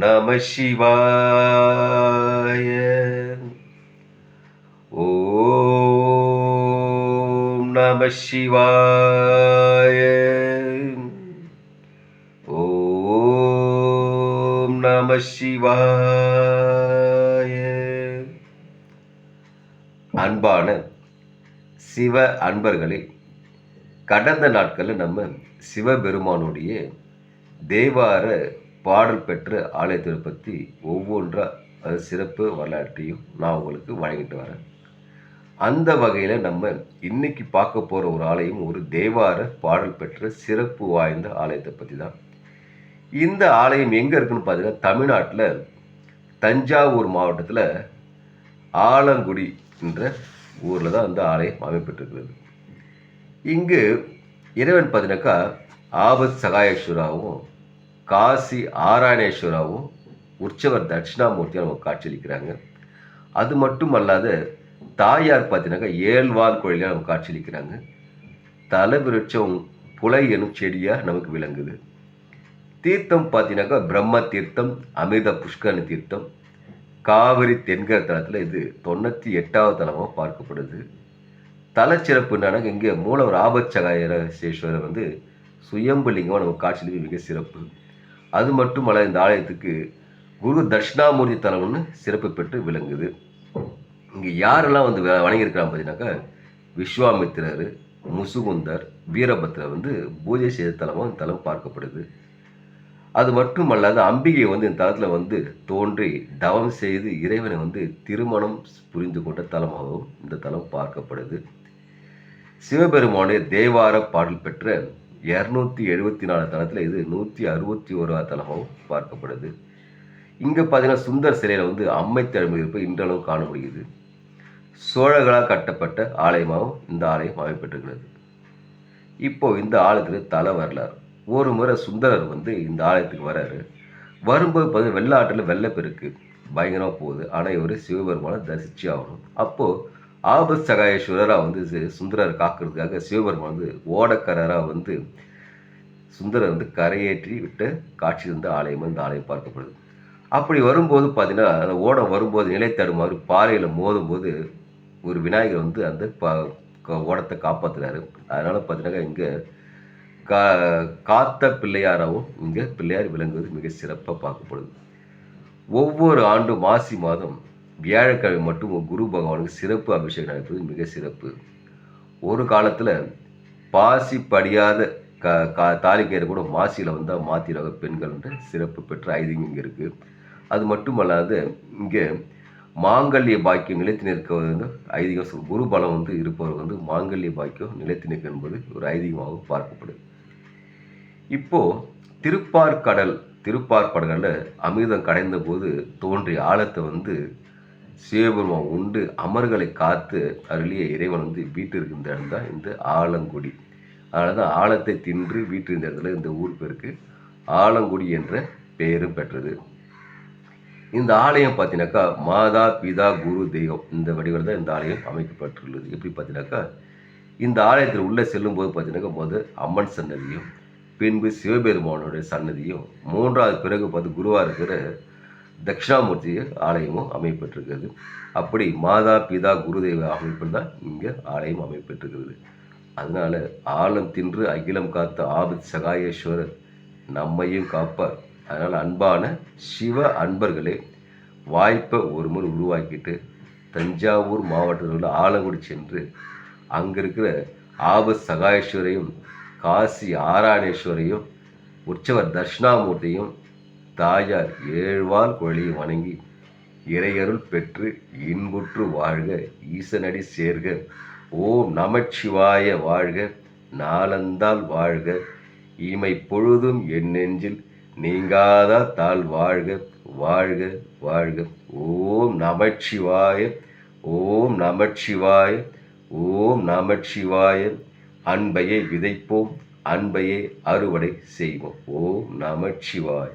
நம சிவாய. ஓம் நம சிவாய. ஓம் நம சிவாய. அன்பான சிவ அன்பர்களே, கடந்த நாட்களில் நம்ம சிவபெருமானுடைய தேவார பாடல் பெற்ற ஆலயத்தை பற்றி ஒவ்வொன்றா அது சிறப்பு வரலாற்றையும் நான் உங்களுக்கு வழங்கிட்டு வரேன். அந்த வகையில் நம்ம இன்னைக்கு பார்க்க போகிற ஒரு ஆலயம் ஒரு தேவார பாடல் பெற்ற சிறப்பு வாய்ந்த ஆலயத்தை பற்றி தான். இந்த ஆலயம் எங்கே இருக்குன்னு பார்த்தீங்கன்னா, தமிழ்நாட்டில் தஞ்சாவூர் மாவட்டத்தில் ஆலங்குடி என்ற ஊரில் தான் அந்த ஆலயம் அமைப்பெற்றிருக்கிறது. இங்கு இறைவன் பார்த்தீங்கன்னாக்கா ஆபத் சகாயேஸ்வராவும் காசி ஆராயணேஸ்வராவும் உற்சவர் தட்சிணாமூர்த்தியாக நமக்கு காட்சியளிக்கிறாங்க. அது மட்டும் அல்லாத தாயார் பார்த்தீங்கன்னாக்கா ஏழ்வால் குழலியாக நமக்கு காட்சியளிக்கிறாங்க. தலவிருட்சம் புலை எனும் செடியாக நமக்கு விளங்குது. தீர்த்தம் பார்த்தீங்கன்னாக்கா பிரம்ம தீர்த்தம், அமிர்த புஷ்கரணி தீர்த்தம், காவிரி தென்கர தலத்தில் இது 98வது தலமாக பார்க்கப்படுது. தலச்சிறப்பு என்னன்னா, இங்கே மூலவர் ஆபத் சகாயேஸ்வரர் வந்து சுயம்புலிங்கமாக நமக்கு காட்சியில் மிக சிறப்பு. அது மட்டுமல்ல, இந்த ஆலயத்துக்கு குரு தட்சிணாமூர்த்தி தலம்னு சிறப்பு பெற்று விளங்குது. இங்கே யாரெல்லாம் வந்து வணங்கியிருக்கிறாங்க பார்த்தீங்கன்னாக்கா, விஸ்வாமித்திரர், முசுகுந்தர், வீரபத்ரர் வந்து பூஜை செய்த தலமாக இந்த தலம் பார்க்கப்படுது. அது மட்டுமல்லாத அம்பிகை வந்து இந்த தலத்தில் வந்து தோன்றி தவம் செய்து இறைவனை வந்து திருமணம் புரிந்து கொண்ட தலமாகவும் இந்த தலம் பார்க்கப்படுது. சிவபெருமானுடைய தேவார பாடல் பெற்ற 274 தலத்தில் இது 161வது தலமாகவும் பார்க்கப்படுது. இங்கே பார்த்தீங்கன்னா சுந்தர் சிலையில் வந்து அம்மை தழும்பு இருப்பு இன்றளவு காண முடியுது. சோழர்களால் கட்டப்பட்ட ஆலயமாகவும் இந்த ஆலயம் அமைப்பெற்றுகிறது. இப்போ இந்த ஆலயத்தில் தல வரலாறு. ஒரு முறை சுந்தரர் வந்து இந்த ஆலயத்துக்கு வர்றாரு. வரும்போது பார்த்தீங்கன்னா வெள்ளாற்றில் வெள்ளப்பெருக்கு பயங்கரமாக போகுது. ஆனால் இவர் சிவபெருமானை தரிசிச்சு ஆகணும். அப்போது ஆபத் சகாயேஸ்வரராக வந்து சுந்தரரை காக்கிறதுக்காக சிவபெருமான் வந்து ஓடக்கரராக வந்து சுந்தரர் வந்து கரையேற்றி விட்ட காட்சி இருந்த ஆலயம் இந்த ஆலயம் பார்க்கப்படுது. அப்படி வரும்போது பார்த்தீங்கன்னா, அந்த ஓடம் வரும்போது நிலை தடுமாறு பாறையில் மோதும்போது ஒரு விநாயகர் வந்து அந்த ஓடத்தை காப்பாற்றுறாரு. அதனால் பார்த்தீங்கன்னா இங்கே காத்த பிள்ளையாராகவும் இங்கே பிள்ளையார் விளங்குவது மிக சிறப்பாக பார்க்கப்படுது. ஒவ்வொரு ஆண்டும் மாசி மாதம் வியாழக்கிழமை மட்டும் குரு பகவானுக்கு சிறப்பு அபிஷேகம் நடப்பது மிக சிறப்பு. ஒரு காலத்தில் பாசி படியாத தாலிக்கயிறு கூட மாசியில் வந்தால் மாத்திரக பெண்கள் என்று சிறப்பு பெற்ற ஐதீகம் இங்கே இருக்குது. அது மட்டுமல்லாது இங்கே மாங்கல்ய பாக்கியம் நிலைத்து நிற்க வந்து ஐதீகம். குரு பலம் வந்து இருப்பவர் வந்து மாங்கல்ய பாக்கியம் நிலைத்து நிற்க என்பது ஒரு ஐதீகமாக பார்க்கப்படுது. இப்போது திருப்பார்கடலில் அமிர்தம் கடைந்த போது தோன்றிய ஆழத்தை வந்து சிவபெருமான் உண்டு அமர்களை காத்து அருளிய இறைவன் வந்து வீட்டிருக்கின்ற இடம் தான் இந்த ஆலங்குடி. அதனால தான் ஆழத்தை தின்று வீட்டிருந்த இடத்துல இந்த ஊர் பேருக்கு ஆலங்குடி என்ற பெயரும் பெற்றது. இந்த ஆலயம் பார்த்தீங்கன்னாக்கா மாதா பிதா குரு தெய்வம் இந்த வடிவில் தான் இந்த ஆலயம் அமைக்கப்பட்டுள்ளது. எப்படி பார்த்தீங்கன்னாக்கா, இந்த ஆலயத்தில் உள்ளே செல்லும் போது பார்த்தீங்கன்னாக்கா முதல் அம்மன் சன்னதியும், பின்பு சிவபெருமானுடைய சன்னதியும், மூன்றாவது பிறகு பார்த்து குருவாக இருக்கிற தட்சிணாமூர்த்தி ஆலயமும் அமைப்பெற்றிருக்கிறது. அப்படி மாதா பிதா குருதெய்வ அமைப்பில் தான் இங்கே ஆலயம் அமைப்பெற்றிருக்கிறது. அதனால ஆலம் தின்று அகிலம் காத்த ஆபத் சகாயேஸ்வரர் நம்மையும் காப்பார். அதனால் அன்பான சிவ அன்பர்களே, வாய்ப்பை ஒரு முறை உருவாக்கிட்டு தஞ்சாவூர் மாவட்டத்தில் உள்ள ஆலங்குடி சென்று அங்கே இருக்கிற ஆபத் சகாயேஸ்வரையும் காசி ஆராயணேஸ்வரையும் உற்சவர் தட்சிணாமூர்த்தியும் தாயார் ஏழ்வால் குழலியை வணங்கி இறையருள் பெற்று இன்புற்று வாழ்க, ஈசனடி சேர்க. ஓம் நமச்சிவாய வாழ்க, நாளந்தால் வாழ்க, இமை பொழுதும் என் நெஞ்சில் நீங்காத தாள் வாழ்க, வாழ்க வாழ்க. ஓம் நமச்சிவாய, ஓம் நமச்சிவாய, ஓம் நமச்சிவாய. அன்பையை விதைப்போம், அன்பையை அறுவடை செய்வோம். ஓம் நமச்சிவாய.